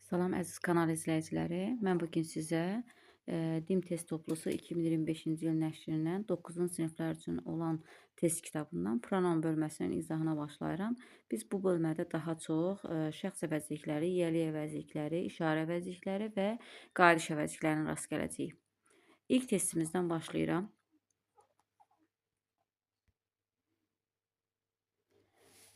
Salam əziz kanal izləyiciləri. Mən bugün sizə DİM test toplusu 2025-ci il nəşrindən 9-cu siniflər üçün olan test kitabından pronom bölməsinin izahına başlayıram. Biz bu bölmədə daha çox şəxs əvəzlikləri, yiyəlik əvəzlikləri, işarə əvəzlikləri və qayıdış əvəzliklərinə rast gələcəyik. İlk testimizdən başlayıram.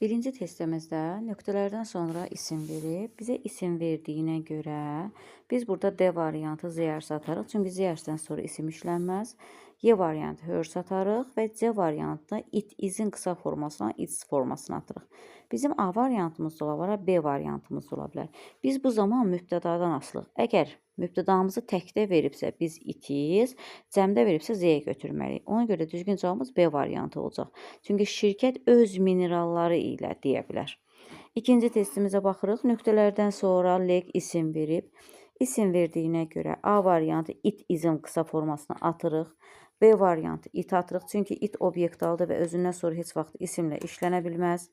Birinci testimizdə nöqtələrdən sonra isim verib, bizə isim verdiyinə görə biz burada D variantı Z hərfi atarıq. Çünki Z hərfidən sonra isim işlənməz. Y variantı hörs atarıq və C variantı izin qısa formasına, its formasına atırıq. Bizim A variantımız da ola bilər, B variantımız da ola bilər. Biz bu zaman mübtədadan asılıq. Əgər mübtədamızı təkdə veribsə biz itiz, cəmdə veribsə Z-yə götürməliyik. Ona görə düzgün cavabımız B variantı olacaq. Çünki şirkət öz mineralları ilə deyə bilər. İkinci testimizə baxırıq. Nöqtələrdən sonra leg isim verib. İsim verdiyinə görə A variantı it izin qısa formasına atırıq. B variantı it atırıq. Çünki it obyekt aldı və özündən sonra heç vaxt isimlə işlənə bilməz.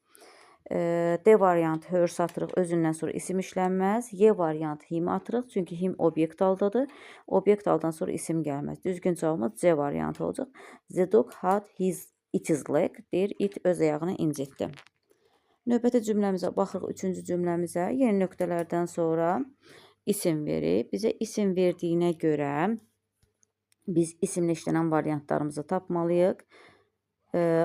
D variantı hörs atırıq. Özündən sonra isim işlənməz. Y variantı him atırıq. Çünki him obyekt aldadır. Obyekt aldan sonra isim gəlməz. Düzgün cavabımız C variantı olacaq. The dog had its leg. Deyir, it öz ayağını incitdi. Növbəti cümləmizə baxırıq. Üçüncü cümləmizə. Yeni nöqtələrdən sonra isim verib. Bizə isim verdiyinə görə biz isimlə işlənən variantlarımızı tapmalıyıq.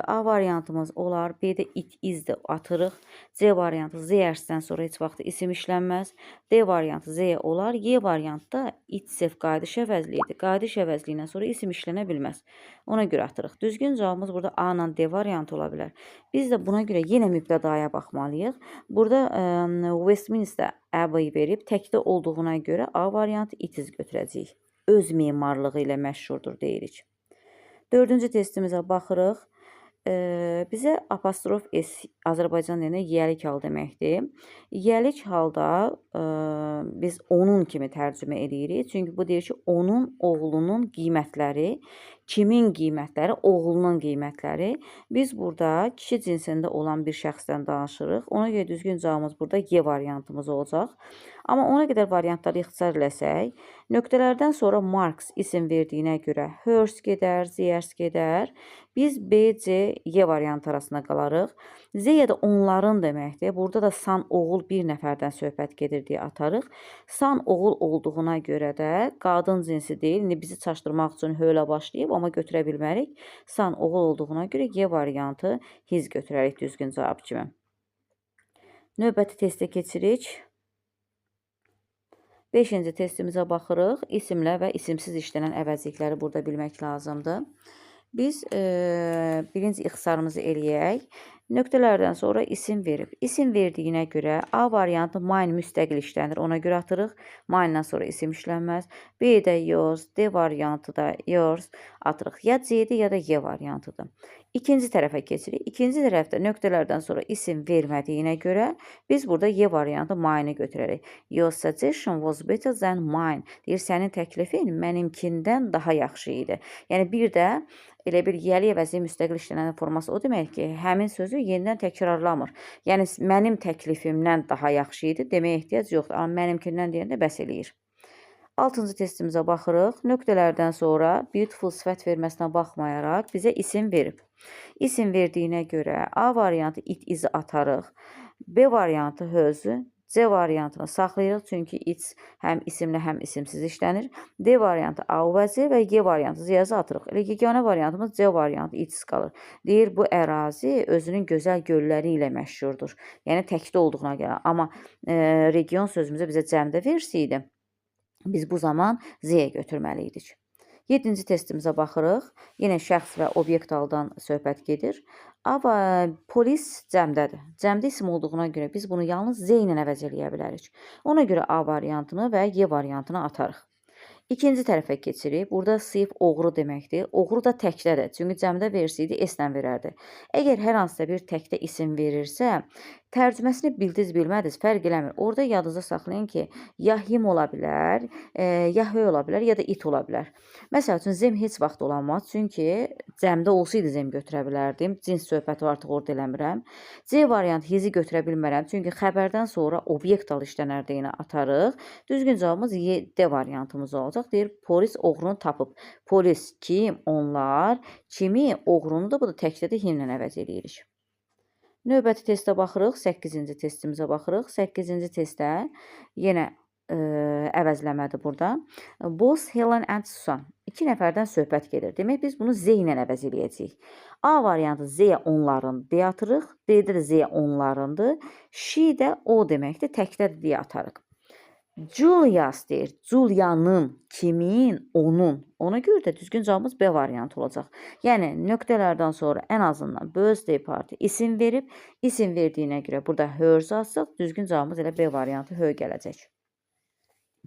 A variantımız olar. B-də it, izdə atırıq. C variantı Z hərfidən sonra heç vaxt isim işlənməz. D variantı Z olar. Y variantda it sef qayıdış əvəzliyidir. Qayıdış əvəzliyindən sonra isim işlənə bilməz. Ona görə atırıq. Düzgün cavabımız burada A ilə D variantı ola bilər. Biz də buna görə yenə mübtədaya baxmalıyıq. Burada Westminster Abbey verib. Təkdə olduğuna görə A variantı itiz götürəcəyik. Öz memarlığı ilə məşhurdur deyirik. Dördüncü testimizə baxırıq. Bizə apostrof S Azərbaycan dilində yiyəlik hal deməkdir. Yiyəlik halda biz onun kimi tərcümə edirik. Çünki bu deyir ki, onun, oğlunun qiymətləri, kimin qiymətləri, oğlunun qiymətləri. Biz burada kişi cinsində olan bir şəxsdən danışırıq. Ona görə düzgün cavabımız burada Y variantımız olacaq. Amma ona qədər variantları ixtisar eləsək, nöqtələrdən sonra Marx isim verdiyinə görə hörs gedər, ziyərs gedər. Biz B, C, Y variantı arasında qalarıq. Z ya da onların deməkdir. Burada da san oğul bir nəfərdən söhbət gedir deyə atarıq. San oğul olduğuna görə də qadın cinsi deyil. İndi bizi çaşdırmaq üçün hölə başlayıb, amma götürə bilmərik. San oğul olduğuna görə Y variantı his götürərik düzgün cavab kimi. Növbəti testə keçirik. 5-ci testimizə baxırıq. İsimlə və isimsiz işlənən əvəzlikləri burada bilmək lazımdır. Biz birinci ixtisarımızı eləyək. Nöqtələrdən sonra isim verib. İsim verdiyinə görə A variantı mine müstəqil işlənir. Ona görə atırıq. Mine-dən sonra isim işlənməz. B-də yours, D variantı da yours atırıq. Ya C-dir, ya da Y variantıdır. İkinci tərəfə keçirik. İkinci tərəfdə nöqtələrdən sonra isim vermədiyinə görə biz burada Y variantı mine-i götürərik. Your suggestion was better than mine. Deyir, sənin təklifin mənimkindən daha yaxşı idi. Yəni bir də elə bir yiyəlik əvəzli müstəqil işlənən forması o demək ki, həmin sözü yenidən təkrarlamır. Yəni mənim təklifimdən daha yaxşı idi deməyə ehtiyac yoxdur. Amma mənimkindən deyəndə bəs eləyir. 6-cı testimizə baxırıq. Nöqtələrdən sonra beautiful sifət verməsinə baxmayaraq bizə isim verib. İsim verdiyinə görə A variantı it izi atarıq. B variantı hözü. C variantını saxlayırıq. Çünki it həm isimlə, həm isimsiz işlənir. D variantı avvəzi və Y variantı ziyazı atırıq. Elə yeganə variantımız C variantı itis qalır. Deyir, bu ərazi özünün gözəl gölləri ilə məşhurdur. Yəni təkdə olduğuna görə. Amma region sözümüzü bizə cəmdə versəydi, biz bu zaman Z-yə götürməliydik. 7-ci testimizə baxırıq. Yenə şəxs və obyekt haldan söhbət gedir. Polis cəmdədir. Cəmdə isim olduğuna görə biz bunu yalnız Z ilə əvəz eləyə bilərik. Ona görə A variantını və Y variantını atarıq. İkinci tərəfə keçirik. Burada sif oğru deməkdir. Oğru da təkdədir. Çünki cəmdə versiydi S-lə verərdi. Əgər hər hansısa bir təkdə isim verirsə, Tərcüməsini bildiniz, bilmədiniz, fərq eləmir. Orada yadınızda saxlayın ki, ya him ola bilər, ya höy ola bilər, ya da it ola bilər. Məsəl üçün, zem heç vaxt olanmaz, çünki cəmdə olsaydı zem götürə bilərdim. Cins söhbəti artıq orada eləmirəm. C variantı hizi götürə bilmərəm, çünki xəbərdən sonra obyekt al işlənərdiyini atarıq. Düzgün cavabımız D variantımız olacaq. Deyir, polis oğrunu tapıb. Polis kim? Onlar. Kimi? Oğrunu da bu da təkdə də himlə əvəz edirik. Növbəti testə baxırıq, 8-ci testimizə baxırıq. 8-ci testdə yenə əvəzləmədir burada. Boss, Helen and Susan. 2 nəfərdən söhbət gedir. Demək, biz bunu Z ilə əvəz edəcəyik. A variantı Z onların deyə atırıq. D-də də Z onlarındır. She də o deməkdir, təkdədir deyə atarıq. Julius deyir, Julia'nın, kimin, onun. Ona görə də düzgün cavabımız B variantı olacaq. Yəni, nöqtələrdən sonra ən azından birthday party isim verib, isim verdiyinə görə burada hers alsaq, düzgün cavabımız elə B variantı hö gələcək.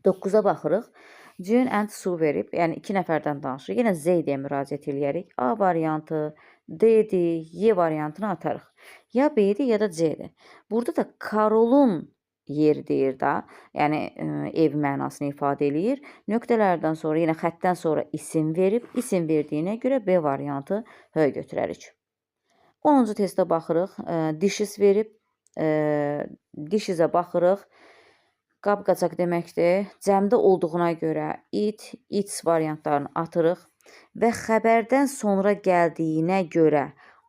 9-a baxırıq. June and Sue verib, yəni 2 nəfərdən danışırıq. Yenə Z deyə müraciət eləyərik. A variantı, D-dir, Y variantını atarıq. Ya B-dir, ya da C-dir. Burada da Carol'un yeri deyir da, yəni ev mənasını ifadə eləyir. Nöqtələrdən sonra, yenə xətdən sonra isim verib, isim verdiyinə görə B variantı hö götürərik. 10-cu testə baxırıq. Dishes verib, dishes'ə baxırıq. Qab-qacaq deməkdir. Cəmdə olduğuna görə it, its variantlarını atırıq və xəbərdən sonra gəldiyinə görə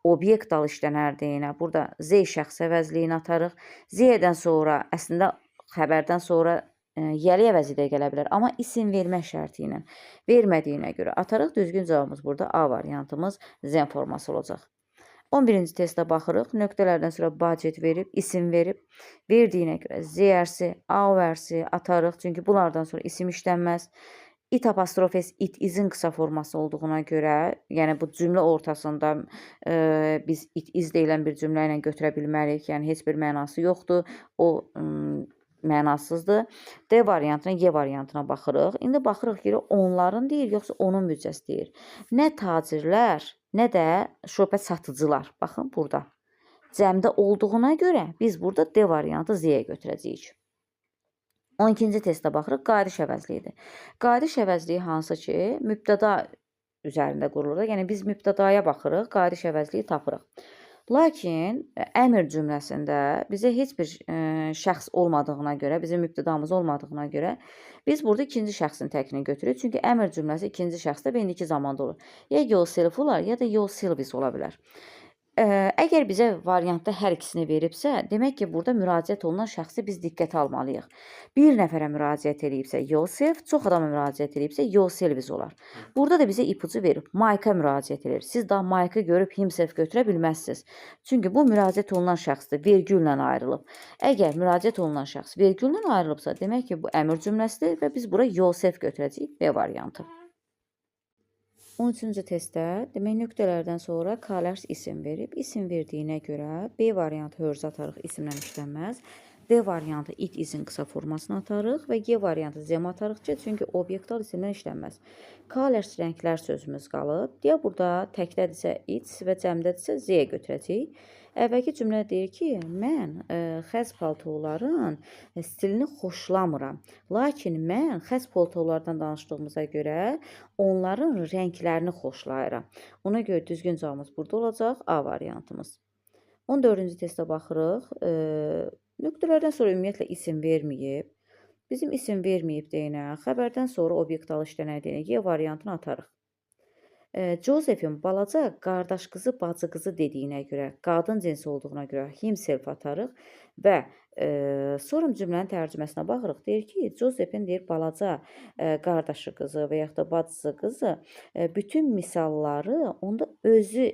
obyekt al işlənərdiyinə burada Z şəxs əvəzliyini atarıq. Z-dən sonra əslində xəbərdən sonra yəli əvəzi də gələ bilər, amma isim vermə şərti ilə vermədiyinə görə atarıq. Düzgün cavabımız burada A variantımız Z forması olacaq. 11-ci testə baxırıq. Nöqtələrdən sonra budget verib, isim verib, verdiyinə görə Z hərsi, A hərsi atarıq. Çünki bunlardan sonra isim işlənməz. It apostrofes, it izin qısa forması olduğuna görə, yəni bu cümlə ortasında biz it iz deyilən bir cümlə ilə götürə bilmərik. Yəni heç bir mənası yoxdur. O mənasızdır. D variantına, Y variantına baxırıq. İndi baxırıq ki, onların deyir, yoxsa onun büdcəsi deyir. Nə tacirlər, nə də şöbə satıcılar. Baxın burada. Cəmdə olduğuna görə biz burada D variantı Z-yə götürəcəyik. 12-ci testə baxırıq, qayıdış əvəzliyidir. Qayıdış əvəzliyi hansı ki, mübtəda üzərində qurulur. Yəni, biz mübtədaya baxırıq, qayıdış əvəzliyi tapırıq. Lakin, əmr cümləsində bizə heç bir şəxs olmadığına görə, bizim mübtədamız olmadığına görə, biz burada ikinci şəxsin təkini götürürük. Çünki əmr cümləsi ikinci şəxsdə və indiki zamanda olur. Ya yourself olar, ya da yourselves ola bilər. Əgər bizə variantda hər ikisini veribsə, demək ki, burada müraciət olunan şəxsi biz diqqətə almalıyıq. Bir nəfərə müraciət edibsə yourself, çox adama müraciət edibsə yourselves olar. Burada da bizə ipucu verib, Mike'a müraciət edir. Siz daha Mike'ı görüb himself götürə bilməzsiniz. Çünki bu müraciət olunan şəxsdir, vergüllə ayrılıb. Əgər müraciət olunan şəxs vergüllə ayrılıbsa, demək ki, bu əmr cümləsidir və biz bura yourself götürəcəyik B variantı. 13-cü testdə demək nöqtələrdən sonra colors isim verib, isim verdiyinə görə B variantı hers atarıq, isimlə işlənməz. D variantı it izin qısa formasını atarıq və G variantı zem atarıq ki, çünki obyektal isimlə işlənməz. Colors rənglər sözümüz qalıb. Deyə burada təkdədirsə it və cəmdədirsə Z-yə götürəcəyik. Əvvəlki cümlə deyir ki, mən xəz paltoların stilini xoşlamıram. Lakin mən xəz paltolardan danışdığımıza görə onların rənglərini xoşlayıram. Ona görə düzgün cavabımız burada olacaq, A variantımız. 14-cü testə baxırıq. Nöqtələrdən sonra ümumiyyətlə isim verməyib. Bizim isim verməyib deyinə, xəbərdən sonra obyekt al işlənər deyinə, Y variantını atarıq. Josephin balaca qardaş qızı, bacı qızı dediyinə görə, qadın cinsi olduğuna görə himself atarıq və sonra cümlənin tərcüməsinə baxırıq. Deyir ki, Josephin deyir balaca qardaşı qızı və yaxud da bacısı qızı bütün misalları onda özü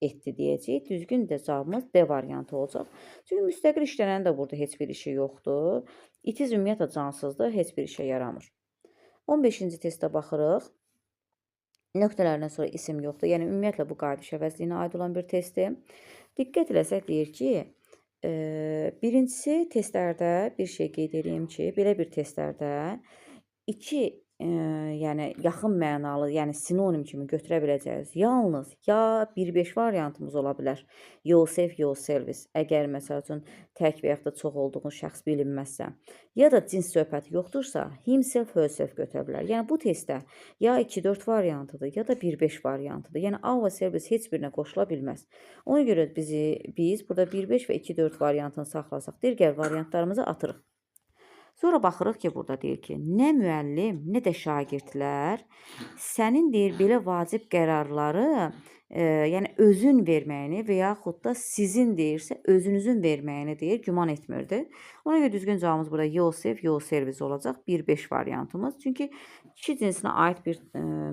etdi deyəcək. Düzgün də cavabımız D variantı olacaq. Çünki müstəqil işlənənin də burada heç bir işi yoxdur. İtiz ümumiyyətlə cansızdır, heç bir işə yaramır. 15-ci testə baxırıq. Nöqtələrdən sonra isim yoxdur. Yəni, ümumiyyətlə, bu qayıdış əvəzliyinə aid olan bir testdir. Diqqət eləsək deyir ki, birincisi testlərdə bir şey qeyd edeyim ki, belə bir testlərdə 2 yəni yaxın mənalı, yəni sinonim kimi götürə biləcəyiniz yalnız ya 1-5 variantımız ola bilər. Yourself, yourselves. Əgər məsəl üçün tək və yaxud da çox olduğunuz şəxs bilinməzsə, ya da cins söhbəti yoxdursa, himself, herself götürə bilər. Yəni bu testdə ya 2-4 variantıdır, ya da 1-5 variantıdır. Yəni A və selves heç birinə qoşula bilməz. Ona görə biz burada 1-5 və 2-4 variantını saxlasaq, digər variantlarımızı atırıq. Sonra baxırıq ki, burada deyir ki, nə müəllim, nə də şagirdlər sənin deyir belə vacib qərarları, yəni özün verməyini və yaxud da sizin deyirsə özünüzün verməyini deyir, güman etmirdi. Ona görə düzgün cavabımız burada yourself, yourselves olacaq. 1-5 variantımız. Çünki kişi cinsinə aid bir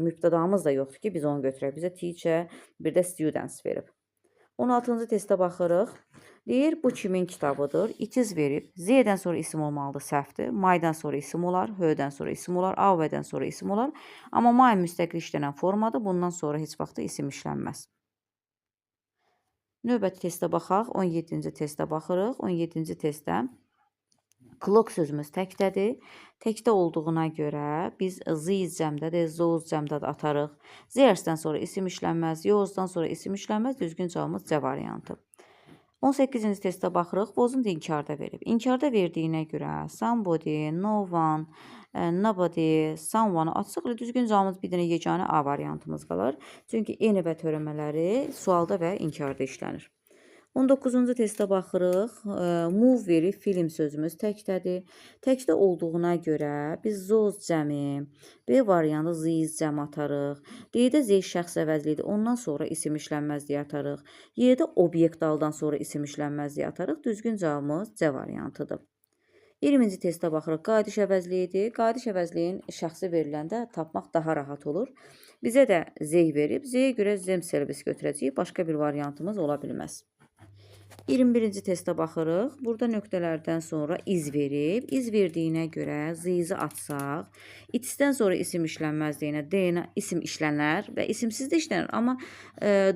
mübtədamız da yoxdur ki, biz onu götürək. Bizə teacher, bir də students verib. 16-cı testə baxırıq. Deyir, bu kimin kitabıdır? It is verib. Z-dən sonra isim olmalıdır, səhvdir. My-dən sonra isim olar, H-dən sonra isim olar, AV-dən sonra isim olar. Amma my müstəqil işlənən formadır. Bundan sonra heç vaxtda isim işlənməz. Növbəti testə baxaq. 17-ci testə baxırıq. 17-ci testdə clock sözümüz təkdədir. Təkdə olduğuna görə biz these cəmdədir, those cəmdədir atarıq. Theirs'dən sonra isim işlənməz, yours'dan sonra isim işlənməz. Düzgün cavabımız C variantı. 18-ci testə baxırıq. Wasn't inkarda verib. İnkarda verdiyinə görə somebody, no one, nobody, someone atsaq düzgün cavabımız bir dənə yeganə A variantımız qalır. Çünki eni və törəmələri sualda və inkarda işlənir. 19-cu testə baxırıq. Move verib, film sözümüz təkdədir. Təkdə olduğuna görə biz those cəmi, B variantı these cəm atarıq. D-də Z şəxs əvəzlidir. Ondan sonra isim işlənməz deyə atarıq. Y-də obyekt daldan sonra isim işlənməz deyə atarıq. Düzgün cavabımız C variantıdır. 20-ci testə baxırıq. Qayıdış əvəzliyidir. Qayıdış əvəzliyin şəxsi veriləndə tapmaq daha rahat olur. Bizə də Z verib. Z-yə görə themselves götürəcəyik. Başqa bir variantımız ola bilməz. 21-ci testə baxırıq. Burada nöqtələrdən sonra iz verib. İz verdiyinə görə z-i atsaq, it's-dən sonra isim işlənməz deyinə d-nə isim işlənər və isimsiz də işlənər. Amma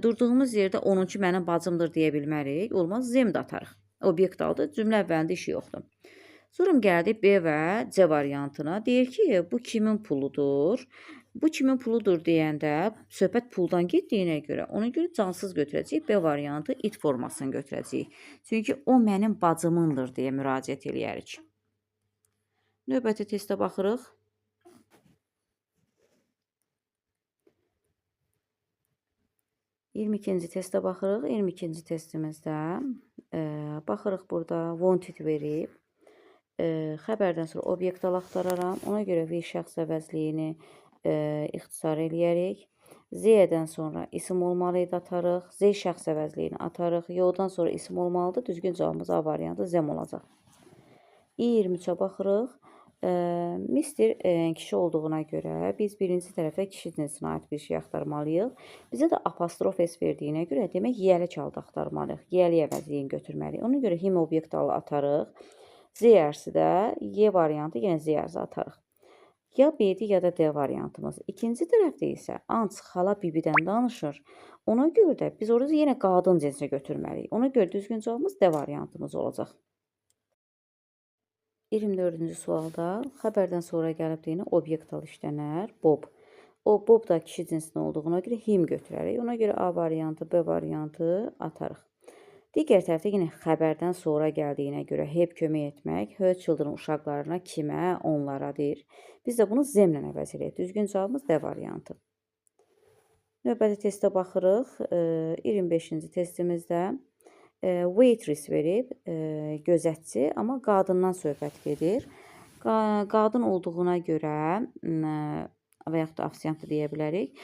durduğumuz yerdə onunki mənim bacımdır deyə bilmərik. Olmaz, zem də atarıq. Obyekt aldı, cümlə əvvəlində işi yoxdur. Sonra gəldik B və C variantına. Deyir ki, bu kimin puludur? Bu kimin puludur deyəndə söhbət puldan getdiyinə görə ona görə cansız götürəcəyik. B variantı it formasını götürəcəyik. Çünki o mənim bacımındır deyə müraciət eləyərik. Növbəti testə baxırıq. İkinci testə baxırıq. 22-ci testimizdə baxırıq burada wanted verib. Xəbərdən sonra obyektal axtararam. Ona görə bir şəxs əvəzliyini ixtisar eləyərik. Z-dən sonra isim olmalıydı atarıq. Z şəxs əvəzliyini atarıq. Y-dan sonra isim olmalıdır. Düzgün cavabımız A variantı zəm olacaq. 23-ə baxırıq. Mister kişi olduğuna görə biz birinci tərəfə kişi cinsinə aid bir şey axtarmalıyıq. Bizə də apostrof S verdiyinə görə demək yiyəli çaldı axtarmalıyıq. Yiyəli əvəzliyini götürməliyik. Ona görə him obyektalı atarıq. Z-ərsi də Y variantı yenə Z-ərsi atarıq. Ya B-dir, ya da D variantımız. İkinci tərəfdə isə Anç xala bibidən danışır. Ona görə də biz orada yenə qadın cinsinə götürməliyik. Ona görə düzgün cavabımız D variantımız olacaq. 24-cü sualda xəbərdən sonra gəlib deyinə obyektal işlənər. Bob. O Bob da kişi cinsinə olduğuna görə him götürərik. Ona görə A variantı, B variantı atarıq. Digər tərəfdə yenə xəbərdən sonra gəldiyinə görə help kömək etmək, her children uşaqlarına kimə, onlara deyir. Biz də bunu zemlə əvəz edirik. Düzgün cavabımız D variantı. Növbəti testə baxırıq. 25-ci testimizdə waitress verib, gözətçi, amma qadından söhbət gedir. Qadın olduğuna görə və yaxud da ofisiant deyə bilərik.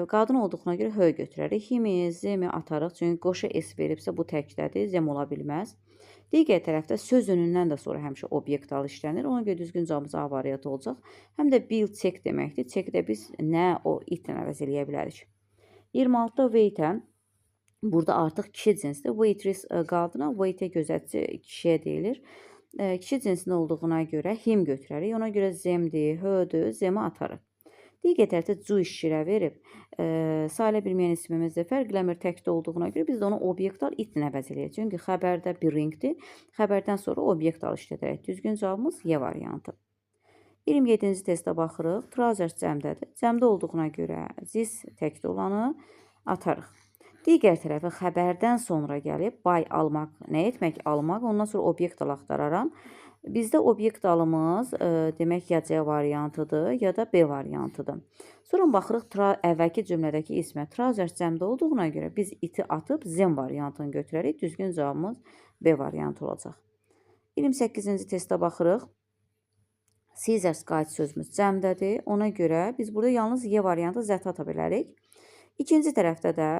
Qadın olduğuna görə H götürərik. Himi, zemi atarıq. Çünki qoşa S veribsə bu təkdədir. Zem ola bilməz. Digər tərəfdə söz önündən də sonra həmişə obyektal işlənir. Ona görə düzgün cavabımız A variantı olacaq. Həm də bill check deməkdir. Check-də biz nə o it-lə əvəz eləyə bilərik. 26-da wait-ə burada artıq kişi cinsdir. Waitress qadına, wait-ə gözətçi kişiyə deyilir. Kişi cinsində olduğuna görə him götürərik. Ona görə zemdir, h-dür, zemi atarıq. Digər tərəfdə Jewish şirə verib, sayıla bilməyən ismimizdə fərqləmir təkdə olduğuna görə biz də onu obyektal itlə əvəz eləyək. Çünki xəbərdə bir ringdir. Xəbərdən sonra obyektal işlədərək. Düzgün cavabımız Y variantı. 27-ci testə baxırıq. Trousers cəmdədir. Cəmdə olduğuna görə this təkdə olanı atarıq. Digər tərəfə xəbərdən sonra gəlib by almaq. Nə etmək? Almaq. Ondan sonra obyekt al axtararam. Bizdə obyekt alımız demək ya C variantıdır, ya da B variantıdır. Sonra baxırıq əvvəlki cümlədəki ismə. Trousers cəmdə olduğuna görə biz iti atıb zen variantını götürərik. Düzgün cavabımız B variantı olacaq. 28-ci testə baxırıq. Scissors qayıt sözümüz cəmdədir. Ona görə biz burada yalnız Y variantı zət ata bilərik. İkinci tərəfdə də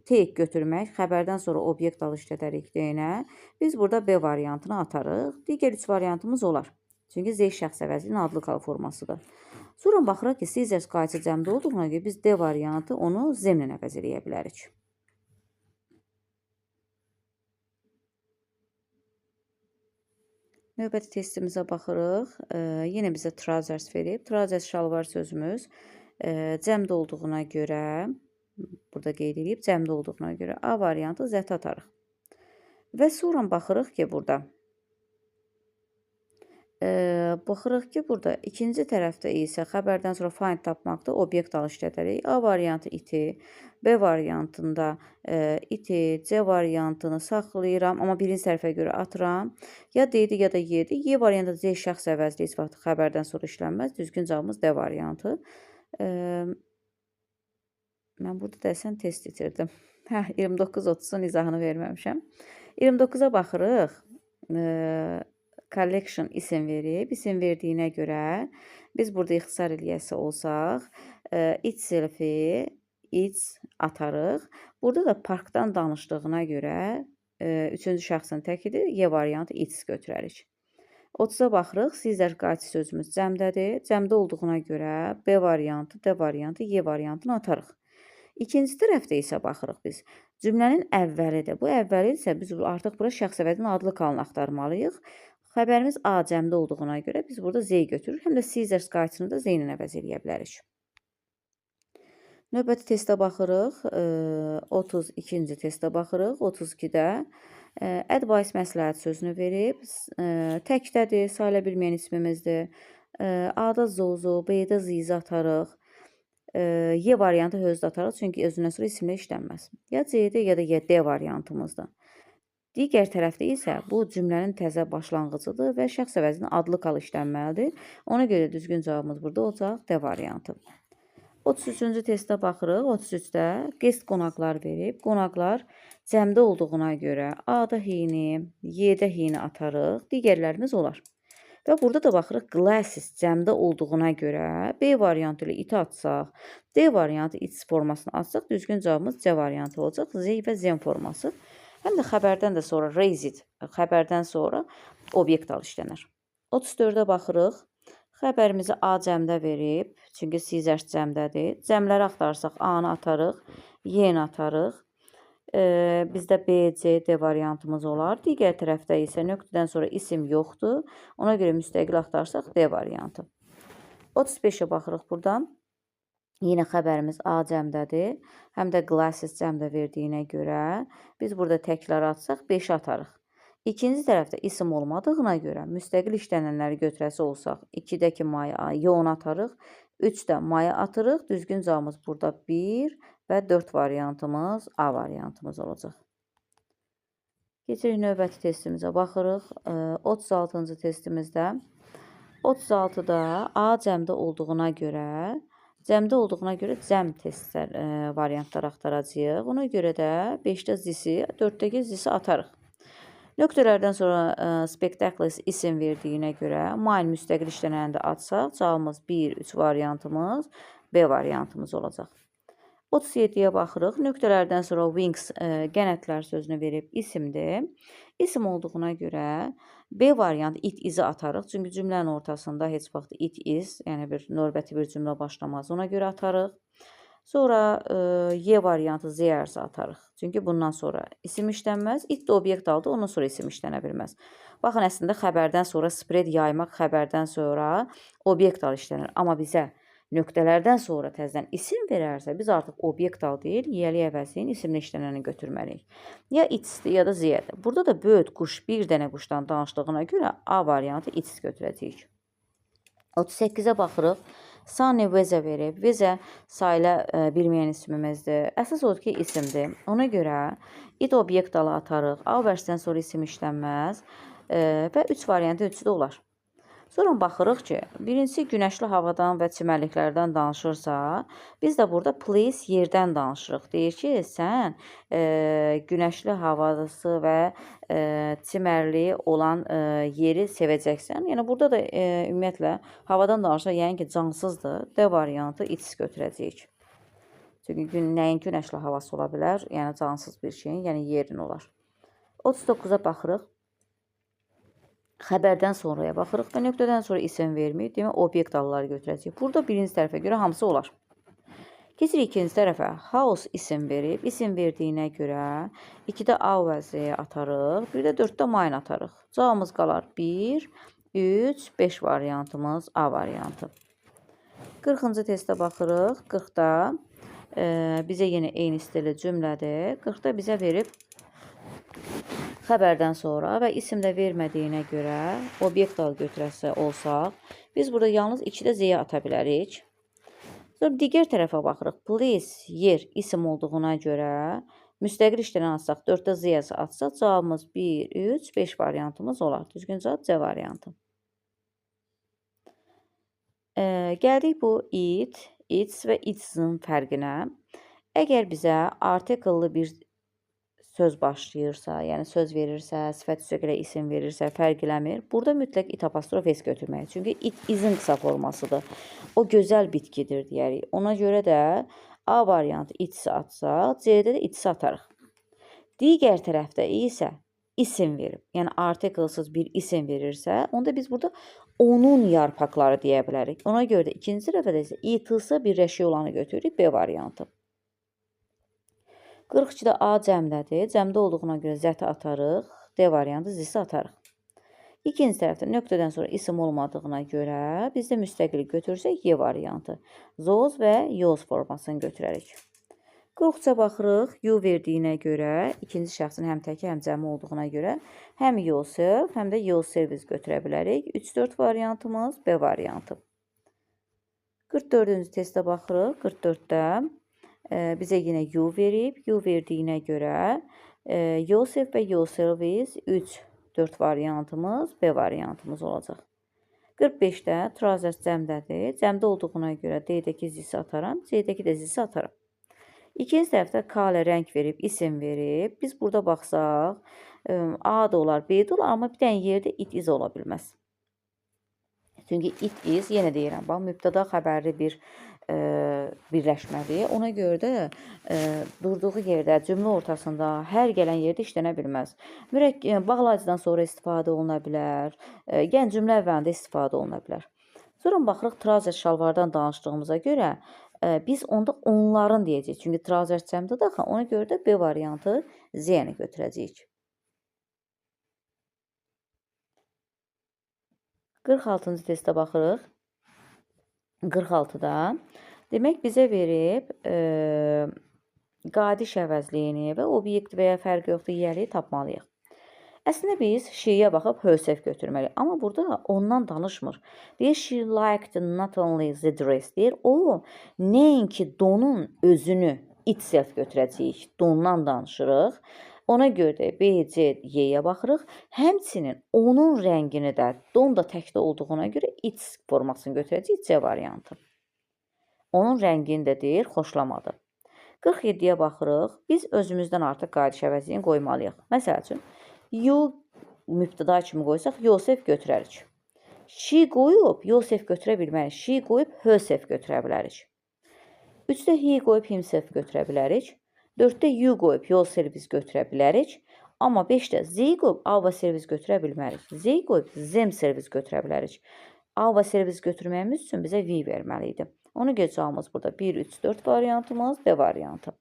take götürmək, xəbərdən sonra obyekt al işlədərik deyənə. Biz burada B variantını atarıq. Digər 3 variantımız olar. Çünki Z şəxs əvəzliyinin adlı qal formasıdır. Sonra baxırıq ki, scissors qayıcı cəmdə olduğuna görə biz D variantı onu Z-lə əvəz eləyə bilərik. Növbəti testimizə baxırıq. Yenə bizə trousers verib. Trousers şalvar sözümüz cəmdə olduğuna görə, burada qeyd edib, cəmdə olduğuna görə A variantı zət atarıq. Və sonra baxırıq ki, burada ikinci tərəfdə isə xəbərdən sonra find tapmaqda obyekt al işlədərik. A variantı iti, B variantında iti, C variantını saxlayıram, amma birinci tərəfə görə atıram. Ya D-dir, ya da Y-dir. Y variantı Z şəxs əvəzli heç vaxt xəbərdən sonra işlənməz. Düzgün cavabımız D variantı. Mən burada dəsən test itirdim. 29-30-un izahını verməmişəm. 29-a baxırıq. Collection isim verib. İsim verdiyinə görə biz burada ixtisar eləyəsi olsaq, itself-i atarıq. Burada da parkdan danışdığına görə üçüncü şəxsin təkidir. Y variantı its götürərik. 30-a baxırıq. Scissors qayıcı sözümüz cəmdədir. Cəmdə olduğuna görə B variantı, D variantı, Y variantını atarıq. İkinci tərəfdə isə baxırıq biz. Cümlənin əvvəlidir. Bu əvvəli isə biz artıq bura şəxs əvəzliyinin adlı qalını axtarmalıyıq. Xəbərimiz A cəmdə olduğuna görə biz burada Z götürürük. Həm də scissors qayıcını da Z ilə əvəz eləyə bilərik. Növbəti testə baxırıq. 32-ci testə baxırıq. 32-də advice məsləhət sözünü verib. Təkdədir, sayıla bilməyən ismimizdir. A-da zozo, B-də zizi atarıq. Y variantı hözdə atarıq, çünki özündən sonra isimlə işlənməz. Ya C-də, ya da D variantımızdır. Digər tərəfdə isə bu cümlənin təzə başlanğıcıdır və şəxs əvəzinin adlı qal işlənməlidir. Ona görə düzgün cavabımız burada olacaq D variantı. 33-cü testə baxırıq. 33-də guest qonaqlar verib. Qonaqlar cəmdə olduğuna görə A-da heyni, Y-də heyni atarıq. Digərlərimiz olar. Və burada da baxırıq, glasses cəmdə olduğuna görə B variantı ilə iti atsaq, D variantı its formasını atsaq, düzgün cavabımız C variantı olacaq. Z və zen forması. Həm də xəbərdən də sonra raised, xəbərdən sonra obyekt al işlənər. 34-də baxırıq. Xəbərimizi A cəmdə verib, çünki scissors cəmdədir. Cəmləri axtarsaq A-nı atarıq, Y-ni atarıq. Bizdə B, C, D variantımız olar. Digər tərəfdə isə nöqtədən sonra isim yoxdur. Ona görə müstəqil axtarsaq D variantı. 35-ə baxırıq buradan. Yenə xəbərimiz A cəmdədir. Həm də glasses cəmdə verdiyinə görə biz burada təkrar atsaq 5 atarıq. İkinci tərəfdə isim olmadığına görə müstəqil işlənənləri götürəsi olsaq 2-dəki maya Y-onu atarıq. 3-də maya atırıq. Düzgün cavabımız burada 1 və 4 variantımız A variantımız olacaq. Keçirik növbəti testimizə baxırıq. 36-cı testimizdə 36-da A cəmdə olduğuna görə cəm testlər variantlar axtaracağıq. Ona görə də 5-də zisi, 4-dəki zisi atarıq. Nöqtələrdən sonra spectacles isim verdiyinə görə mine müstəqil işlənəni də atsaq, cavabımız 1, 3 variantımız B variantımız olacaq. 37-yə baxırıq. Nöqtələrdən sonra wings qənətlər sözünü verib isimdir. İsim olduğuna görə B variantı it izi atarıq. Çünki cümlənin ortasında heç vaxt it iz, yəni bir növbəti bir cümlə başlamaz. Ona görə atarıq. Sonra Y variantı Z ərzi atarıq. Çünki bundan sonra isim işlənməz. It də obyekt aldı, ondan sonra isim işlənə bilməz. Baxın, əslində xəbərdən sonra spread yaymaq, xəbərdən sonra obyekt al işlənir. Amma bizə nöqtələrdən sonra təzədən isim verərsə, biz artıq obyekt al deyil, yiyəli əvəzliyin isimlə işlənəni götürməliyik. Ya it's-dir, ya da Z-dir. Burada da böyük quş bir dənə quşdan danışdığına görə A variantı it's götürəcəyik. 38-ə baxırıq. Sunny weather verib. Weather sayıla bilməyən ismimizdir. Əsas odur ki, isimdir. Ona görə id obyekt dalı atarıq. A vərsdən sonra isim işlənməz və 3 variantı üçü də olar. Sonra baxırıq ki, birincisi günəşli havadan və çimərliklərdən danışırsa, biz də burada place yerdən danışırıq. Deyir ki, sən günəşli havası və çimərliyi olan yeri sevəcəksən. Yəni burada da ümumiyyətlə havadan danışırıq, yəni ki, cansızdır. D variantı it's götürəcəyik. Çünki nəyin günəşli havası ola bilər? Yəni cansız bir şeyin, yəni yerin olar. 39-a baxırıq. Xəbərdən sonraya baxırıq və nöqtədən sonra isim verməyib, demək obyekt dalları götürəcəyik. Burada birinci tərəfə görə hamısı olar. Keçirik ikinci tərəfə. House isim verib, isim verdiyinə görə 2-də A vəzi atarıq, 1-də 4-də mine atarıq. Cavabımız qalar 1, 3, 5 variantımız A variantı. 40-cı testə baxırıq. 40-da bizə yenə eyni stilli cümlədir. 40-da bizə verib xəbərdən sonra və isim də vermədiyinə görə obyekt dal götürəsi olsaq, biz burada yalnız 2-də Z-yə ata bilərik. Sonra digər tərəfə baxırıq. Place, yer, isim olduğuna görə müstəqil işləyən atsaq, 4-də Z-yə atsaq, cavabımız 1, 3, 5 variantımız olar. Düzgün cavab C variantı. Gəldik bu it, its və its-in fərqinə. Əgər bizə artikellı bir söz başlayırsa, yəni söz verirsə, sifət üsəqələ isim verirsə, fərq eləmir. Burada mütləq it apostrof s götürməliyik. Çünki it izin qısa formasıdır. O gözəl bitkidir deyərik. Ona görə də A variantı itsi atsaq, C-də də itsi atarıq. Digər tərəfdə isə isim verib, yəni artiklsız bir isim verirsə, onda biz burada onun yarpaqları deyə bilərik. Ona görə də ikinci tərəfdə isə it-sı birləşik olanı götürürük, B variantı. 42-də A cəmdədir. Cəmdə olduğuna görə Z-i atarıq. D variantı Z-i atarıq. İkinci tərəfdə nöqtədən sonra isim olmadığına görə biz də müstəqil götürsək Y variantı. Zoz və yoz formasını götürərik. 43-ə baxırıq. You verdiyinə görə, ikinci şəxsin həm təki, həm cəmi olduğuna görə həm yourself, həm də your service götürə bilərik. 3-4 variantımız B variantı. 44-cü testə baxırıq. 44-də bizə yenə you verib. You verdiyinə görə yourself və your service 3-4 variantımız B variantımız olacaq. 45-də trousers cəmdədir. Cəmdə olduğuna görə D-dəki zisi ataram, C-dəki də zisi ataram. İkinci tərəfdə color rəng verib, isim verib. Biz burada baxsaq, A da olar, B də olar, amma bir dənə yerdə it is ola bilməz. Çünki it is, yenə deyirəm, bax, mübtəda xəbərli bir birləşmədir. Ona görə də durduğu yerdə, cümlə ortasında, hər gələn yerdə işlənə bilməz. Bağlayıcıdan sonra istifadə oluna bilər, yəni cümlə əvvəlində istifadə oluna bilər. Sonra baxırıq, trouser şalvardan danışdığımıza görə biz onda onların deyəcəyik. Çünki trouser cəmdədir axı, ona görə də B variantı Z-ni götürəcəyik. 46-cı testə baxırıq. 46-da demək bizə verib qadiş əvəzliyini və obyekt və ya fərq yoxdur, yiyəliyi tapmalıyıq. Əslində biz she'yə baxıb herself götürməliyik. Amma burada ondan danışmır. Deyir, she liked not only the dress. Deyir, o nəinki donun özünü itself götürəcəyik. Dondan danışırıq. Ona görə də B, C, Y-yə baxırıq. Həmçinin onun rəngini də, don da təkdə olduğuna görə its formasını götürəcəyik, C variantı. Onun rəngini də deyir, xoşlamadı. 47-yə baxırıq. Biz özümüzdən artıq qadiş əvəzliyini qoymalıyıq. Məsəl üçün, you mübtəda kimi qoysaq, yourself götürərik. She qoyub, yourself götürə bilmərik. She qoyub, herself götürə bilərik. 3-də he qoyub, himself götürə bilərik. 4-də you qoyub, your service götürə bilərik. Amma 5-də z qoyub, our service götürə bilmərik. Z qoyub, them service götürə bilərik. Our service götürməyimiz üçün bizə V verməli idi. Onu geçəcəyimiz burada 1, 3, 4 variantımız B variantı.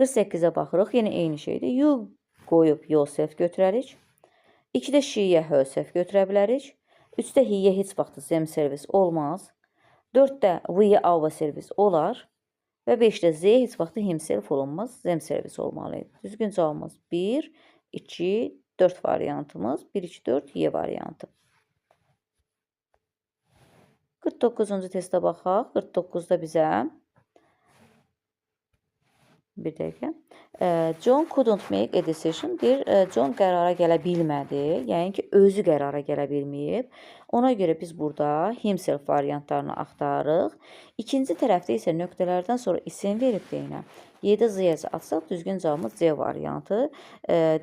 48-ə baxırıq. Yenə eyni şeydir. You qoyub, yourself götürərik. 2-də she-yə herself götürə bilərik. 3-də he-yə heç vaxt them service olmaz. 4-də we-yə our service olar. Və 5-də Z heç vaxt himself olunmaz, them service olmalıydı. Düzgün cavabımız 1, 2, 4 variantımız. 1, 2, 4, Y variantı. 49-cu testə baxaq. 49-da bizə bir dəqiqə. John couldn't make a decision. Deyir, John qərara gələ bilmədi. Yəni ki, özü qərara gələ bilməyib. Ona görə biz burada himself variantlarını axtarırıq. İkinci tərəfdə isə nöqtələrdən sonra isim verib deyinə. 7 Z atsaq düzgün cavabımız C variantı.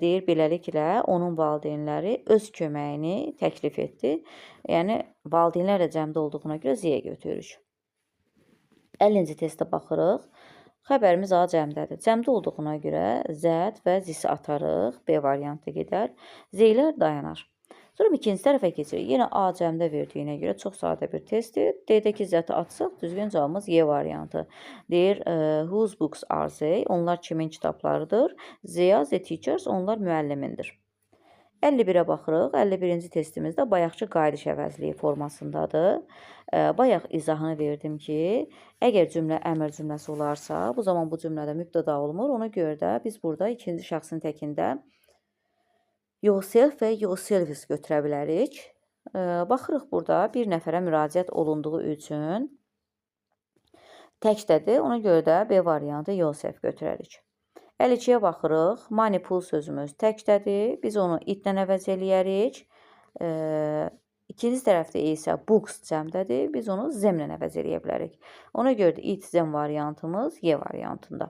Deyir, beləliklə onun valideynləri öz köməyini təklif etdi. Yəni, valideynlər də cəmdə olduğuna görə Z-yə götürürük. 50-ci testə baxırıq. Xəbərimiz A cəmdədir. Cəmdə olduğuna görə Z və Z-i atarıq. B variantı gedər. Z-lər dayanar. Sonra ikinci tərəfə keçirik. Yenə A cəmdə verdiyinə görə çox sadə bir testdir. D-dəki Z-i atsaq düzgün cavabımız Y variantı. Deyir, whose books are they? Onlar kimin kitablarıdır? Z-ya, the teachers, onlar müəllimindir. 51-ə baxırıq. 51-ci testimizdə bayaqçı qayıdış əvəzliyi formasındadır. Bayaq izahını verdim ki, əgər cümlə əmr cümləsi olarsa, bu zaman bu cümlədə mübtəda olmur. Ona görə də biz burada ikinci şəxsin təkində yourself və yourselves götürə bilərik. Baxırıq burada bir nəfərə müraciət olunduğu üçün təkdədir. Ona görə də B variantı yourself götürərik. 52-yə baxırıq. Money, pul sözümüz təkdədir. Biz onu itlə əvəz eləyərik. İkinci tərəfdə isə books cəmdədir. Biz onu zemlə əvəz eləyə bilərik. Ona görə də it, zem variantımız Y variantında.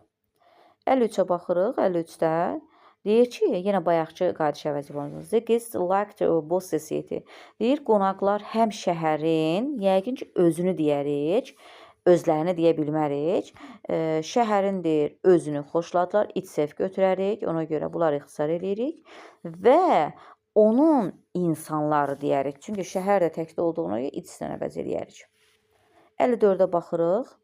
53-ə baxırıq. 53-də deyir ki, yenə bayaqçı qayıdış əvəzi formasında. The guests liked both the city. Deyir, qonaqlar həm şəhərin, yəqin ki, özünü deyərik, özlərini deyə bilmərik. Şəhərin deyir, özünü xoşladılar, itself götürərik. Ona görə bunları ixtisar edirik. Və onun insanları deyərik. Çünki şəhər də təkdə olduğuna görə itsinə əvəz eləyərik. 54-ə baxırıq.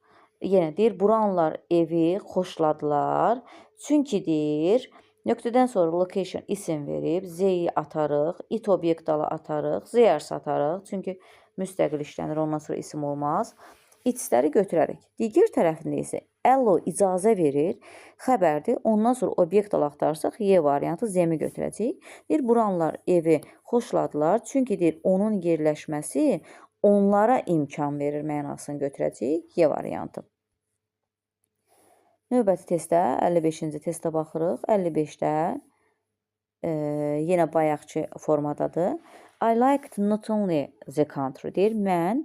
Yenə deyir, buranlar evi xoşladılar. Çünki deyir, nöqtədən sonra location isim verib, Z-yi atarıq, it obyekt dalı atarıq, Z-ers atarıq. Çünki müstəqil işlənir, ondan sonra isim olmaz. İtsləri götürərik. Digər tərəfində isə allow icazə verir, xəbərdir. Ondan sonra obyekt dalı axtarsaq, Y variantı Z-mi götürəcəyik. Deyir, buranlar evi xoşladılar. Çünki deyir, onun yerləşməsi onlara imkan verir mənasını götürəcəyik. Y variantı. Növbəti testdə, 55-ci testə baxırıq. 55-də yenə bayaqçı formadadır. I liked not only the country deyir. Mən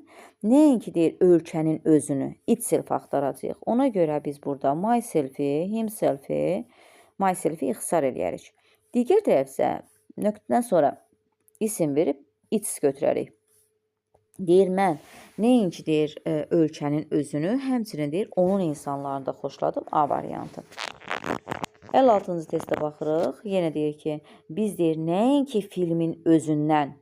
nəinki deyir ölkənin özünü, itself axtaracağıq. Ona görə biz burada myself-i, himself-i, myself-i ixtisar eləyərik. Digər tərəf isə nöqtədən sonra isim verib its götürərik. Deyir, mən nəinki deyir ölkənin özünü, həmçinin deyir onun insanlarını da xoşladım. A variantı. 56-cı testə baxırıq. Yenə deyir ki, biz deyir nəinki filmin özündən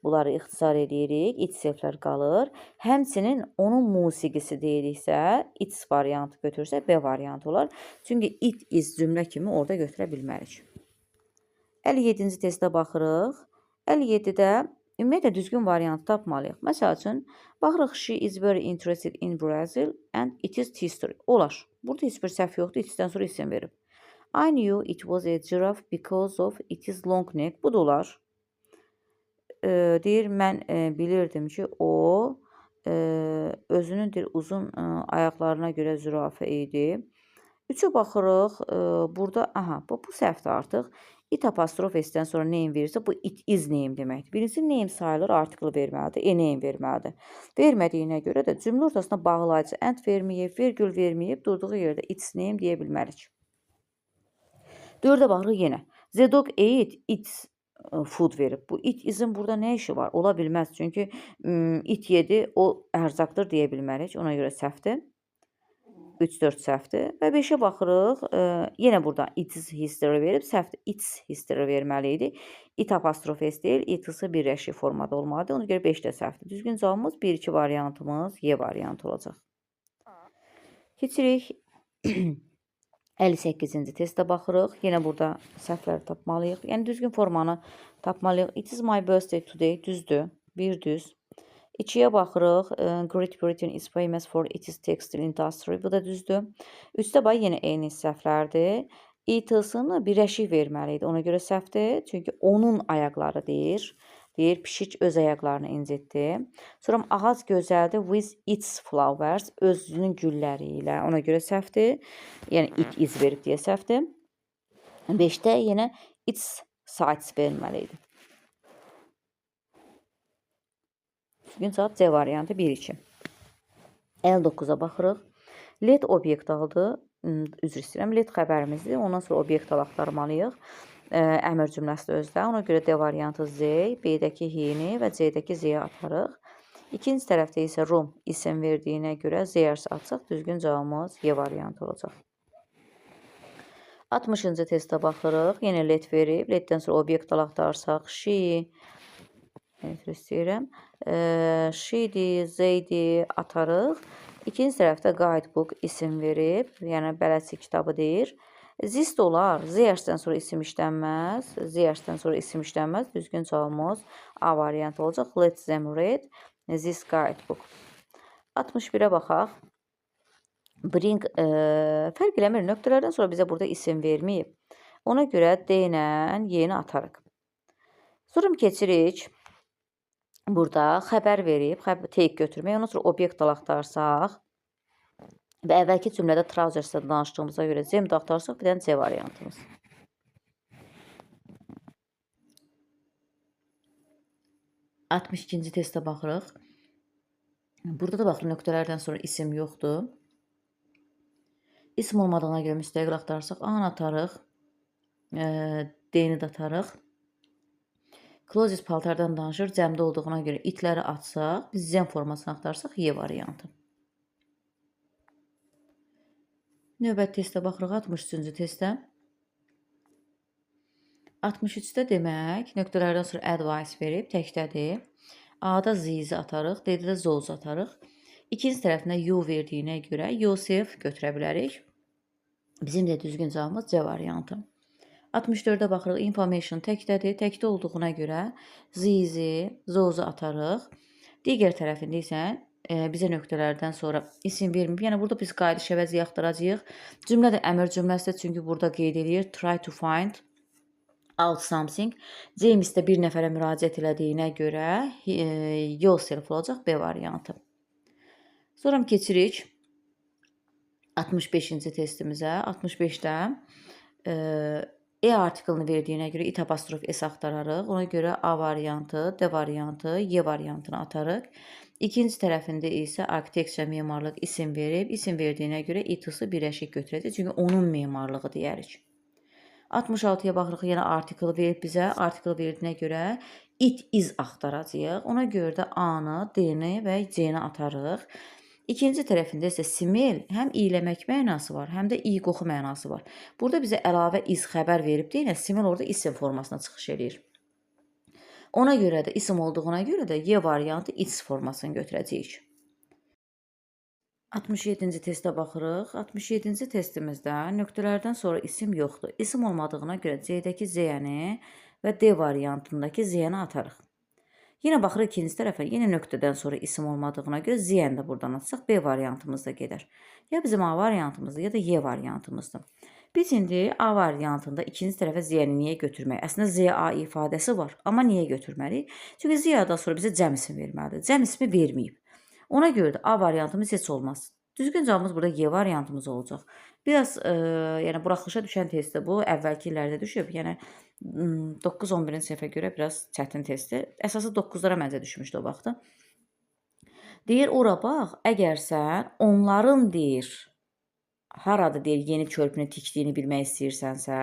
bunları ixtisar edirik, itselflər qalır. Həmçinin onun musiqisi deyiriksə, its variantı götürsə, B variantı olar. Çünki it, is cümlə kimi orada götürə bilmərik. 57-ci testə baxırıq. 57-də ümumiyyətlə düzgün variantı tapmalıyıq. Məsəl üçün, baxırıq, she is very interested in Brazil and it is history. Olar. Burada heç bir səhv yoxdur, itdən sonra isim verib. I knew it was a giraffe because of its long neck. Bu da olar. Deyir, mən bilirdim ki, o özünün uzun ayaqlarına görə zürafə idi. 3-ə baxırıq. Burada, bu səhvdir artıq. It apostrof S-dən sonra name verirsə, bu it is name deməkdir. Birincisi name sayılır, article verməlidir, name verməlidir. Vermədiyinə görə də cümlə ortasına bağlayıcı and verməyib, virgül verməyib, durduğu yerdə its name deyə bilmərik. 4-ə baxırıq yenə. The dog ate its food verib. Bu it izin burada nə işi var? Ola bilməz. Çünki it yedi, o ərzaqdır deyə bilmərik. Ona görə səhvdir. 3-4 səhvdir. Və 5-ə baxırıq. Yenə burada its history verib. Səhvdir. Its history verməli idi. It apostrof S deyil. It-sı birləşik formada olmalıdır. Ona görə 5 də səhvdir. Düzgün cavabımız 1-2 variantımız Y variantı olacaq. Keçirik. 58-ci testə baxırıq. Yenə burada səhvləri tapmalıyıq. Yəni, düzgün formanı tapmalıyıq. It is my birthday today. Düzdür. Bir düz. 2-yə baxırıq. Great Britain is famous for its textile industry. Bu da düzdür. 3-də bax, yenə eyni səhvlərdir. It-sını birləşik verməli idi. Ona görə səhvdir. Çünki onun ayaqları deyir. Deyir, pişik öz ayaqlarını incitdi. Sonra ağac gözəldir with its flowers, özünün gülləri ilə. Ona görə səhvdir. Yəni it iz verib deyə səhvdir. 5-də yenə its sights verməli idi. Düzgün cavab C variantı 1-2. 59-a baxırıq. Let obyekt aldı. Üzr istəyirəm. Let xəbərimizdir. Ondan sonra obyekt axtarmalıyıq. Əmr cümləsi də özdə. Ona görə D variantı Z, B-dəki hini və C-dəki Z-yə atarıq. İkinci tərəfdə isə room isim verdiyinə görə Z atsaq, düzgün cavabımız Y variantı olacaq. 60-cı testə baxırıq. Yenə let verib. Letdən sonra obyekt axtarsaq, she, istəyirəm. She-dir, Z-dir, atarıq. İkinci tərəfdə guidebook isim verib. Yəni bələdçi kitabı deyir. This də olar. Z-dən sonra isim işlənməz. Z-dən sonra isim işlənməz. Düzgün cavabımız A variantı olacaq. Let them read this guidebook. 61-ə baxaq. Bring fərq eləmir. Nöqtələrdən sonra bizə burada isim verməyib. Ona görə D ilə Y-ni atarıq. Sonra keçirik. Burada xəbər verib, take götürmək. Ondan sonra obyekt axtarsaq və əvvəlki cümlədə trousers'dan danışdığımıza görə C-ni axtarsaq, bir dənə C variantımız. Altmış ikinci testə baxırıq. Burada da baxın, nöqtələrdən sonra isim yoxdur. İsim olmadığına görə müstəqil axtarsaq, A-nı atarıq, D-ni də atarıq. Closes paltardan danışır, cəmdə olduğuna görə itləri atsaq, biz zəm formasını axtarsaq, Y variantı. Növbəti testə baxırıq, 63-cü testə. 63-də demək, nöqtələrdən sonra advice verib, təkdədir. A-da Z-i atarıq, D-də də those atarıq. İkinci tərəfinə you verdiyinə görə yourself götürə bilərik. Bizim də düzgün cavabımız C variantı. 64-də baxırıq, information təkdədir. Təkdə olduğuna görə Z-i, those atarıq. Digər tərəfində isə bizə nöqtələrdən sonra isim verməyib. Yəni burada biz qayıdış əvəzi axtaracağıq. Cümlə də əmr cümləsidir, çünki burada qeyd edir try to find out something. James də bir nəfərə müraciət elədiyinə görə yourself olacaq B variantı. Sonra keçirik 65-ci testimizə. 65-də artiklını verdiyinə görə it apostrof S axtararıq. Ona görə A variantı, D variantı, Y variantını atarıq. İkinci tərəfində isə architecture memarlıq isim verib. İsim verdiyinə görə it-ısı birləşik götürəcək. Çünki onun memarlığı deyərik. 66-ya baxırıq, yenə artikl verib bizə. Artikl verdiyinə görə it is axtaracağıq. Ona görə də A-nı, D-ni və C-ni atarıq. İkinci tərəfində isə simil həm iyləmək mənası var, həm də iyi qoxu mənası var. Burada bizə əlavə iz xəbər verib deyil, simil orada isim formasına çıxış edir. Ona görə də isim olduğuna görə də Y variantı its formasını götürəcəyik. 67-ci testə baxırıq. 67-ci testimizdə nöqtələrdən sonra isim yoxdur. İsim olmadığına görə C-dəki Z-ni və D variantındakı Z-ni atarıq. Yenə baxırıq ikinci tərəfə, yenə nöqtədən sonra isim olmadığına görə Z-ni də buradan atsaq, B variantımız da gedər. Ya bizim A variantımızdır, ya da Y variantımızdır. Biz indi A variantında ikinci tərəfə Z-ni niyə götürmək? Əslində Z-A ifadəsi var, amma niyə götürməliyik? Çünki Z-dan sonra bizə cəm ismi verməlidir. Cəm ismi verməyib. Ona görə də A variantımız heç olmaz. Düzgün cavabımız burada Y variantımız olacaq. Biraz yəni buraxılışa düşən testdir bu. Əvvəlki illərdə düşüb. Yəni 9-11-ci sinifə görə biraz çətin testdir. Əsası 9-lara məncə düşmüşdü o vaxtda. Deyir, ora bax, əgər sən onların deyir, harada deyir, yeni körpünü tikdiyini bilmək istəyirsənsə,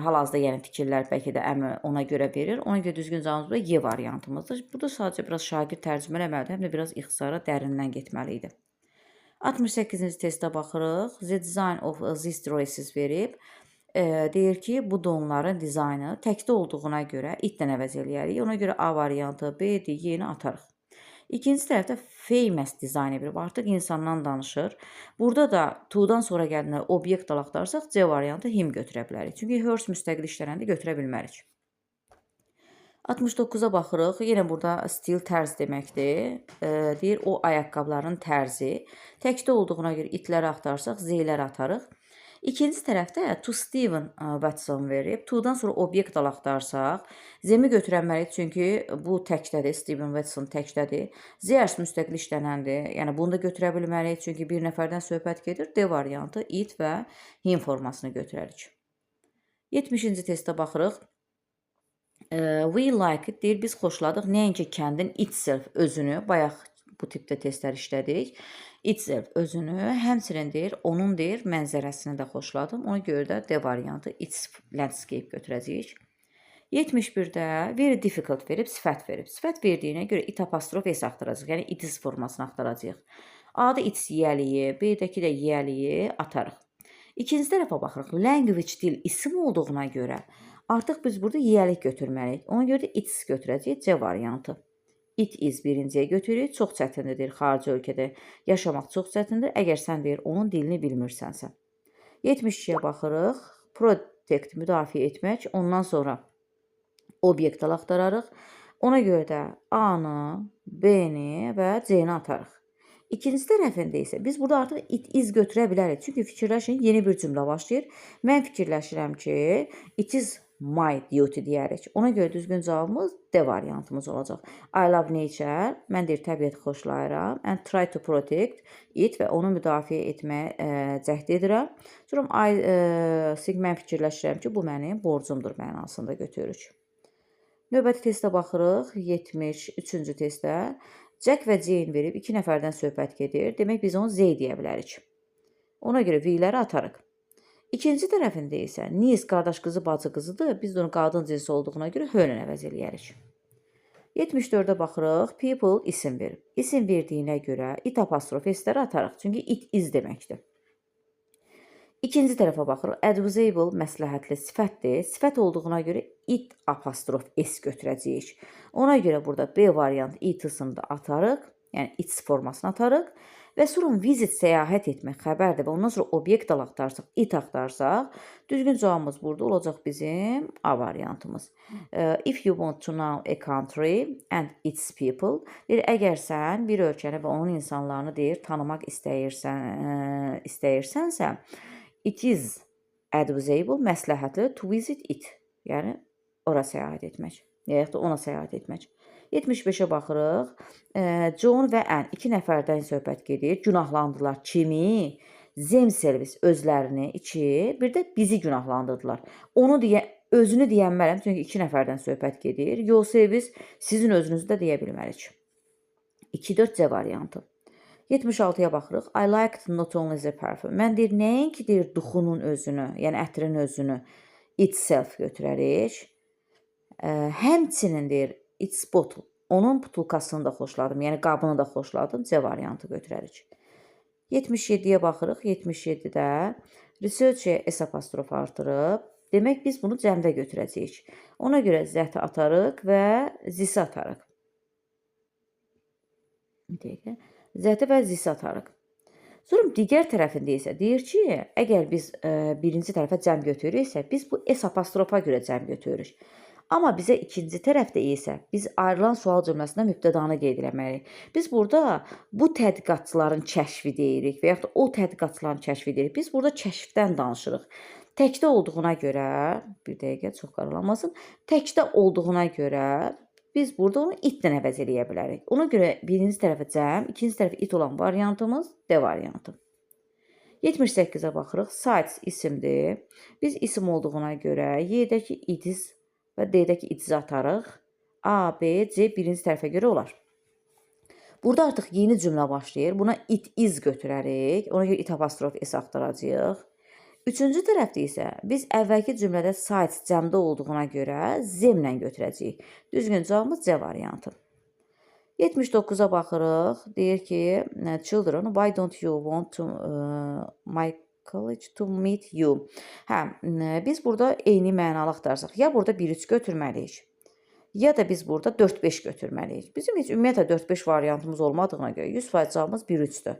hal-hazırda yəni tikirlər, bəlkə də əmi ona görə verir. Ona görə düzgün cavabımız burada Y variantımızdır. Burada sadəcə biraz şagird tərcümə eləməlidir, həm də biraz ixtisara dərindən getməli idi. 68-ci testə baxırıq. The design of these dresses verib. Deyir ki, bu donların dizaynı təkdə olduğuna görə itlə əvəz eləyərik. Ona görə A variantı, B, D, Y-ni atarıq. İkinci tərəfdə famous dizaynı verib. Artıq insandan danışır. Burada da to-dan sonra gəldiyində obyekt axtarsaq C variantı him götürə bilərik. Çünki hers müstəqil işlənəndə götürə bilmərik. 69-a baxırıq. Yenə burada stil tərz deməkdir. Deyir, o ayaqqabıların tərzi. Təkdə olduğuna görə itləri axtarsaq Z-ləri atarıq. İkinci tərəfdə to Steven Watson verib. To-dan sonra obyekt axtarsaq, them-i götürənməliyik, çünki bu təkdədir, Steven Watson təkdədir. Theirs müstəqil işlənəndir, yəni bunu da götürə bilməliyik, çünki bir nəfərdən söhbət gedir. D variantı it və him formasını götürərik. 70-ci testə baxırıq. We like it deyir, biz xoşladıq. Nəinki kəndin itself özünü, bayaq bu tipdə testlər işlədik. Itself özünü, həmçinin deyir, onun deyir, mənzərəsini də xoşladım. Ona görə də D variantı its landscape götürəcəyik. 71-də very difficult verib, sifət verib. Sifət verdiyinə görə it apostrof s axtaracaq, yəni it is formasını axtaracaq. A-da its yiyəliyi, B-dəki də yiyəliyi atarıq. İkinci tərəfə baxırıq. Language dil isim olduğuna görə artıq biz burada yiyəlik götürməliyik. Ona görə də its götürəcəyik, C variantı. It is birinciyə götürürük. Çox çətindir, xarici ölkədə yaşamaq çox çətindir. Əgər sən deyir, onun dilini bilmirsənsə. 72-yə baxırıq. Protect, müdafiə etmək. Ondan sonra obyektlər axtararıq. Ona görə də A-nı, B-ni və C-ni atarıq. İkinci tərəfində isə biz burada artıq it is götürə bilərik. Çünki fikirləşin, yeni bir cümlə başlayır. Mən fikirləşirəm ki, it is my duty deyərik. Ona görə düzgün cavabımız D variantımız olacaq. I love nature, mən deyir təbiəti xoşlayıram. And try to protect it və onu müdafiə etməyə cəhd edirəm. Sonra mən fikirləşirəm ki, bu mənim borcumdur mənasında götürürük. Növbəti testə baxırıq. 73-cü testdə. Jack və Jane verib, 2 nəfərdən söhbət gedir. Demək, biz onu Z deyə bilərik. Ona görə V-ləri atarıq. İkinci tərəfində isə niece qardaş qızı, bacı qızıdır. Biz onu qadın cinsi olduğuna görə H-lə əvəz eləyərik. 74-də baxırıq. People isim verib. İsim verdiyinə görə it apostrof s-ləri atarıq. Çünki it is deməkdir. İkinci tərəfə baxırıq. Advisable məsləhətli sifətdir. Sifət olduğuna görə it apostrof s götürəcəyik. Ona görə burada B variant it-sını da atarıq. Yəni its formasını atarıq. Və sonra visit səyahət etmək xəbərdir və ondan sonra obyekt axtarsaq, it axtarsaq, düzgün cavabımız burada olacaq bizim A variantımız. If you want to know a country and its people, deyir, əgər sən bir ölkəni və onun insanlarını deyir, tanımaq istəyirsənsə, it is advisable, məsləhətli to visit it, yəni ora səyahət etmək, ya da ona səyahət etmək. 75-ə baxırıq. John və Anne 2 nəfərdən söhbət gedir. Günahlandılar. Kimi? Themselves özlərini, 2, bir də bizi günahlandırdılar. Özünü deyənməliyəm, çünki 2 nəfərdən söhbət gedir. Yourselves sizin özünüzü də deyə bilmərik. 2-4 C variantı. 76-ya baxırıq. I liked not only the perfume. Mən deyir, nəinki deyir duxunun özünü, yəni ətrin özünü itself götürərik. Həmçinin deyir its bottle. Onun butulkasını da xoşladım, yəni qabını da xoşladım. C variantı götürərik. 77-yə baxırıq. 77-də research-ə S apostrof artırıb. Demək, biz bunu cəmdə götürəcəyik. Ona görə Z-i atarıq və Z-i atarıq. Z-i və Z-i atarıq. Sonra digər tərəfində isə deyir ki, əgər biz birinci tərəfə cəm götürürüksə, biz bu S apostrofa görə cəm götürürük. Amma bizə ikinci tərəfdə isə biz ayrılan sual cümləsində mübtədanı qeyd etməliyik. Biz burada bu tədqiqatçıların kəşfi deyirik və yaxud da o tədqiqatçıların kəşfi deyirik. Biz burada kəşfdən danışırıq. Təkdə olduğuna görə, bir dəqiqə çox qaralanmasın, təkdə olduğuna görə biz burada onu itlə əvəz eləyə bilərik. Ona görə birinci tərəfə cəm, ikinci tərəfə it olan variantımız D variantı. 78-ə baxırıq. Sites isimdir. Biz isim olduğuna görə Y-dəki it is və D-dəki itizi atarıq. A, B, C birinci tərəfə görə olar. Burada artıq yeni cümlə başlayır. Buna it is götürərik. Ona görə it apostrof S axtaracağıq. Üçüncü tərəfdə isə biz əvvəlki cümlədə sites cəmdə olduğuna görə Z-lə götürəcəyik. Düzgün cavabımız C variantı. 79-a baxırıq. Deyir ki, children, why don't you want to my college to meet you? Biz burada eyni mənalı axtarsaq, ya burada 1-3 götürməliyik, ya da biz burada 4-5 götürməliyik. Bizim heç ümumiyyətlə 4-5 variantımız olmadığına görə 100% cavabımız 1-3-dür.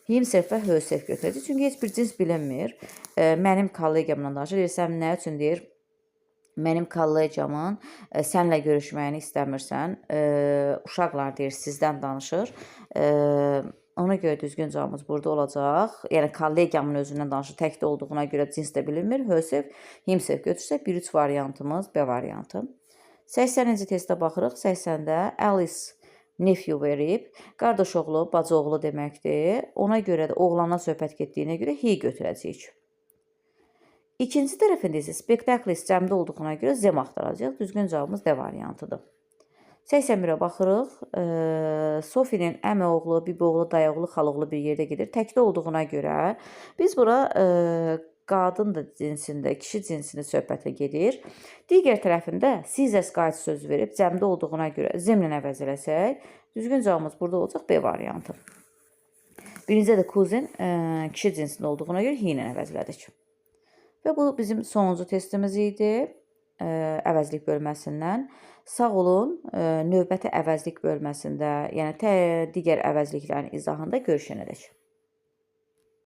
Himself və herself götürəcək. Çünki heç bir cins bilinmir. Mənim kollegiямla danışır. Deyirsən, nə üçün deyir? Mənim kollegiamın sənlə görüşməyini istəmirsən. Uşaqlar deyir, sizdən danışır. Ona görə düzgün cavabımız burada olacaq. Yəni kollegiyanın özündən danışır. Təkdə olduğuna görə cins də bilinmir. Herself, himself götürsək 1-3 variantımız B variantı. 80-ci testə baxırıq. 80-də Alice nephew verib. Qardaş oğlu, bacı oğlu deməkdir. Ona görə də oğlandan söhbət getdiyinə görə he götürəcəyik. İkinci tərəfində isə spectacle cəmdə olduğuna görə them axtaracağıq. Düzgün cavabımız D variantıdır. 81-ə baxırıq. Sophie'nin əmi oğlu, bibi oğlu, dayı oğlu, xala oğlu bir yerdə gedir. Təkdə olduğuna görə biz bura qadın da cinsində, kişi cinsində söhbətə gedir. Digər tərəfində Caesar's Guide sözü verib, cəmdə olduğuna görə zemlə əvəz eləsək, düzgün cavabımız burada olacaq B variantı. Birincə də cousin kişi cinsində olduğuna görə he ilə əvəz elədik. Və bu bizim sonuncu testimiz idi. Əvəzlik bölməsindən. Sağ olun, növbəti əvəzlik bölməsində, yəni digər əvəzliklərin izahında görüşənədək.